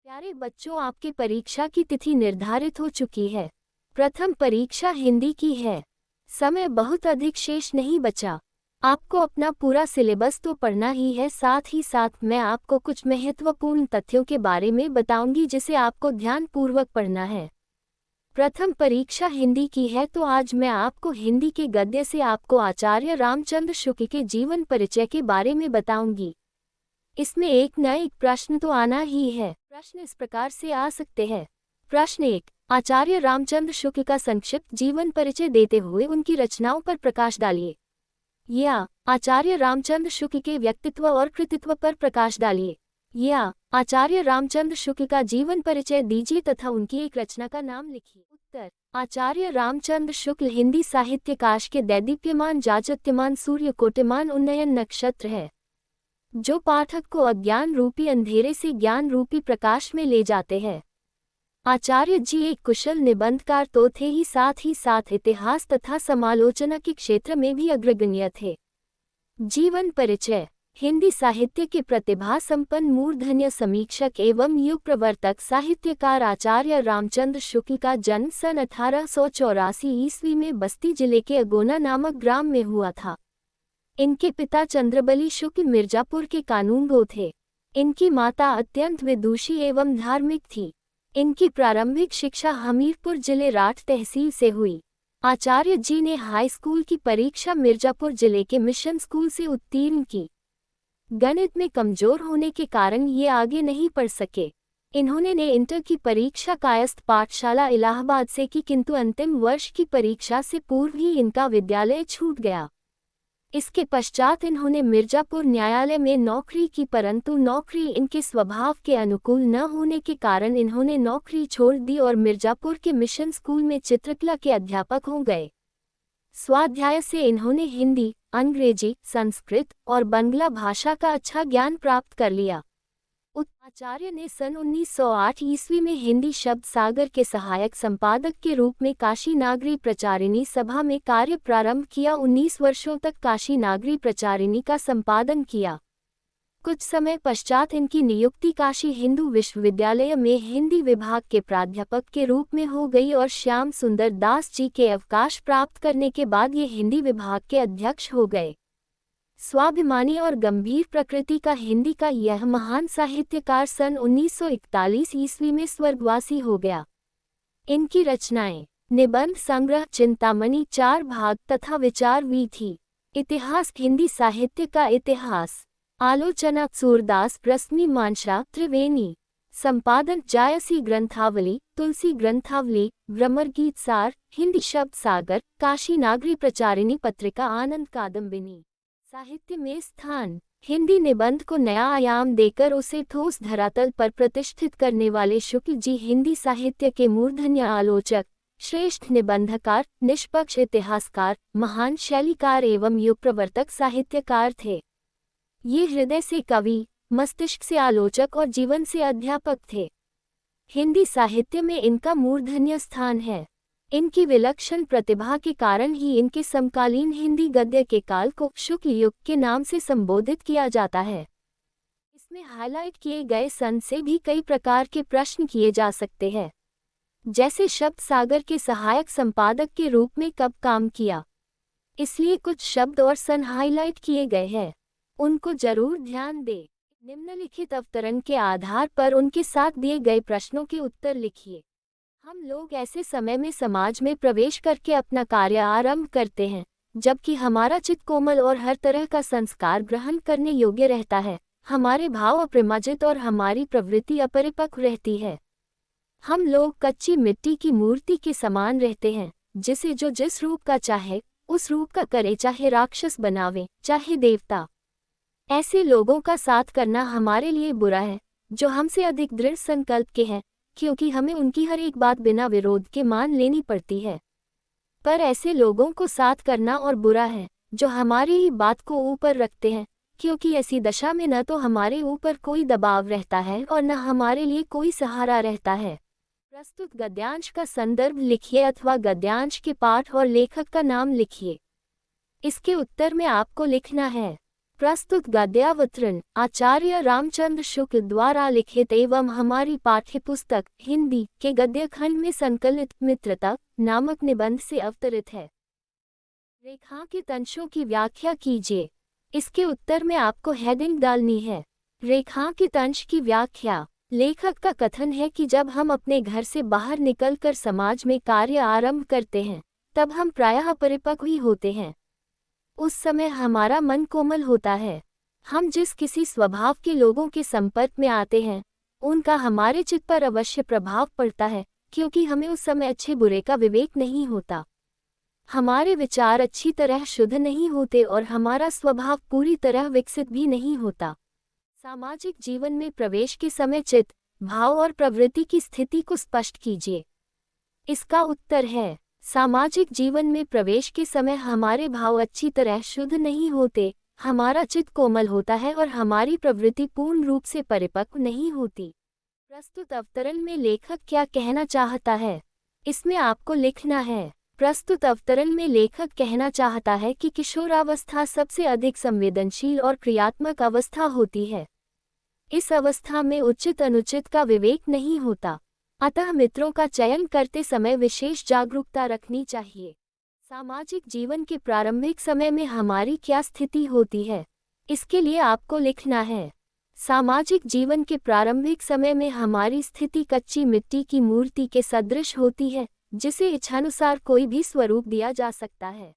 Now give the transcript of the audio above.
प्यारे बच्चों, आपके परीक्षा की तिथि निर्धारित हो चुकी है। प्रथम परीक्षा हिंदी की है। समय बहुत अधिक शेष नहीं बचा। आपको अपना पूरा सिलेबस तो पढ़ना ही है, साथ ही साथ मैं आपको कुछ महत्वपूर्ण तथ्यों के बारे में बताऊंगी जिसे आपको ध्यानपूर्वक पढ़ना है। प्रथम परीक्षा हिंदी की है, तो आज मैं आपको हिंदी के गद्य से आपको आचार्य रामचंद्र शुक्ल के जीवन परिचय के बारे में बताऊंगी। इसमें एक न एक प्रश्न तो आना ही है। प्रश्न इस प्रकार से आ सकते हैं। प्रश्न 1, आचार्य रामचंद्र शुक्ल का संक्षिप्त जीवन परिचय देते हुए उनकी रचनाओं पर प्रकाश डालिए। या आचार्य रामचंद्र शुक्ल के व्यक्तित्व और कृतित्व पर प्रकाश डालिए। या आचार्य रामचंद्र शुक्ल का जीवन परिचय दीजिए तथा उनकी एक रचना का नाम लिखिए। उत्तर, आचार्य रामचंद्र शुक्ल हिंदी साहित्यकाश के दैदीप्यमान जाज्वल्यमान सूर्यकोटिमान उन्नयन नक्षत्र है, जो पाठक को अज्ञान रूपी अंधेरे से ज्ञान रूपी प्रकाश में ले जाते हैं। आचार्य जी एक कुशल निबंधकार तो थे ही साथ इतिहास तथा समालोचना के क्षेत्र में भी अग्रगण्य थे। जीवन परिचय। हिंदी साहित्य के प्रतिभा संपन्न मूर्धन्य समीक्षक एवं युग प्रवर्तक साहित्यकार आचार्य रामचंद्र शुक्ल का जन्म सन 1884 ईस्वी में बस्ती जिले के अगोना नामक ग्राम में हुआ था। इनके पिता चंद्रबली शुक्ल मिर्जापुर के कानूनगो थे। इनकी माता अत्यंत विदुषी एवं धार्मिक थी। इनकी प्रारंभिक शिक्षा हमीरपुर जिले राठ तहसील से हुई। आचार्य जी ने हाई स्कूल की परीक्षा मिर्जापुर जिले के मिशन स्कूल से उत्तीर्ण की। गणित में कमजोर होने के कारण ये आगे नहीं पढ़ सके। इन्होंने इंटर की परीक्षा कायस्थ पाठशाला इलाहाबाद से की, किंतु अंतिम वर्ष की परीक्षा से पूर्व ही इनका विद्यालय छूट गया। इसके पश्चात इन्होंने मिर्जापुर न्यायालय में नौकरी की, परंतु नौकरी इनके स्वभाव के अनुकूल न होने के कारण इन्होंने नौकरी छोड़ दी और मिर्जापुर के मिशन स्कूल में चित्रकला के अध्यापक हो गए। स्वाध्याय से इन्होंने हिंदी, अंग्रेजी, संस्कृत और बंगला भाषा का अच्छा ज्ञान प्राप्त कर लिया। आचार्य ने सन 1908 ईस्वी में हिंदी शब्द सागर के सहायक संपादक के रूप में काशी नागरी प्रचारिणी सभा में कार्य प्रारंभ किया। 19 वर्षों तक काशी नागरी प्रचारिणी का संपादन किया। कुछ समय पश्चात इनकी नियुक्ति काशी हिंदू विश्वविद्यालय में हिंदी विभाग के प्राध्यापक के रूप में हो गई और श्याम सुंदर दास जी के अवकाश प्राप्त करने के बाद ये हिंदी विभाग के अध्यक्ष हो गए। स्वाभिमानी और गंभीर प्रकृति का हिंदी का यह महान साहित्यकार सन 1941 ईस्वी में स्वर्गवासी हो गया। इनकी रचनाएं निबंध संग्रह चिंतामणि 4 भाग तथा विचार वी थी। इतिहास हिंदी साहित्य का इतिहास। आलोचना सूरदास रश्मि मानशा त्रिवेणी। संपादन जायसी ग्रंथावली, तुलसी ग्रंथावली, भ्रमरगीत सार, हिंदी शब्द सागर, काशी नागरी प्रचारिणी पत्रिका, आनंद कादम्बिनी। साहित्य में स्थान। हिंदी निबंध को नया आयाम देकर उसे ठोस धरातल पर प्रतिष्ठित करने वाले शुक्ल जी हिंदी साहित्य के मूर्धन्य आलोचक, श्रेष्ठ निबंधकार, निष्पक्ष इतिहासकार, महान शैलीकार एवं युग प्रवर्तक साहित्यकार थे। ये हृदय से कवि, मस्तिष्क से आलोचक और जीवन से अध्यापक थे। हिंदी साहित्य में इनका मूर्धन्य स्थान है। इनकी विलक्षण प्रतिभा के कारण ही इनके समकालीन हिंदी गद्य के काल को शुक्ल युग के नाम से संबोधित किया जाता है। इसमें हाईलाइट किए गए सन से भी कई प्रकार के प्रश्न किए जा सकते हैं, जैसे शब्द सागर के सहायक संपादक के रूप में कब काम किया, इसलिए कुछ शब्द और सन हाईलाइट किए गए हैं, उनको जरूर ध्यान दें। निम्नलिखित अवतरण के आधार पर उनके साथ दिए गए प्रश्नों के उत्तर लिखिए। हम लोग ऐसे समय में समाज में प्रवेश करके अपना कार्य आरंभ करते हैं, जबकि हमारा चित्त कोमल और हर तरह का संस्कार ग्रहण करने योग्य रहता है। हमारे भाव अप्रेमाजित और हमारी प्रवृत्ति अपरिपक्व रहती है। हम लोग कच्ची मिट्टी की मूर्ति के समान रहते हैं, जिसे जो जिस रूप का चाहे उस रूप का करे, चाहे राक्षस बनावे चाहे देवता। ऐसे लोगों का साथ करना हमारे लिए बुरा है, जो हमसे अधिक दृढ़ संकल्प के हैं, क्योंकि हमें उनकी हर एक बात बिना विरोध के मान लेनी पड़ती है। पर ऐसे लोगों को साथ करना और बुरा है, जो हमारी ही बात को ऊपर रखते हैं, क्योंकि ऐसी दशा में न तो हमारे ऊपर कोई दबाव रहता है और न हमारे लिए कोई सहारा रहता है। प्रस्तुत गद्यांश का संदर्भ लिखिए अथवा गद्यांश के पाठ और लेखक का नाम लिखिए। इसके उत्तर में आपको लिखना है। प्रस्तुत गद्यावतरण आचार्य रामचंद्र शुक्ल द्वारा लिखित एवं हमारी पाठ्यपुस्तक हिंदी के गद्यखंड में संकलित मित्रता नामक निबंध से अवतरित है। रेखांकित अंशों की व्याख्या कीजिए। इसके उत्तर में आपको हेडिंग डालनी है। रेखांकित अंश की व्याख्या। लेखक का कथन है कि जब हम अपने घर से बाहर निकलकर समाज में कार्य आरंभ करते हैं, तब हम प्रायः परिपक्व ही होते हैं। उस समय हमारा मन कोमल होता है। हम जिस किसी स्वभाव के लोगों के संपर्क में आते हैं, उनका हमारे चित्त पर अवश्य प्रभाव पड़ता है, क्योंकि हमें उस समय अच्छे बुरे का विवेक नहीं होता। हमारे विचार अच्छी तरह शुद्ध नहीं होते और हमारा स्वभाव पूरी तरह विकसित भी नहीं होता। सामाजिक जीवन में प्रवेश के समय चित्त, भाव और प्रवृत्ति की स्थिति को स्पष्ट कीजिए। इसका उत्तर है, सामाजिक जीवन में प्रवेश के समय हमारे भाव अच्छी तरह शुद्ध नहीं होते, हमारा चित्त कोमल होता है और हमारी प्रवृत्ति पूर्ण रूप से परिपक्व नहीं होती। प्रस्तुत अवतरण में लेखक क्या कहना चाहता है, इसमें आपको लिखना है। प्रस्तुत अवतरण में लेखक कहना चाहता है कि किशोरावस्था सबसे अधिक संवेदनशील और क्रियात्मक अवस्था होती है। इस अवस्था में उचित अनुचित का विवेक नहीं होता, अतः मित्रों का चयन करते समय विशेष जागरूकता रखनी चाहिए। सामाजिक जीवन के प्रारंभिक समय में हमारी क्या स्थिति होती है, इसके लिए आपको लिखना है। सामाजिक जीवन के प्रारंभिक समय में हमारी स्थिति कच्ची मिट्टी की मूर्ति के सदृश होती है, जिसे इच्छानुसार कोई भी स्वरूप दिया जा सकता है।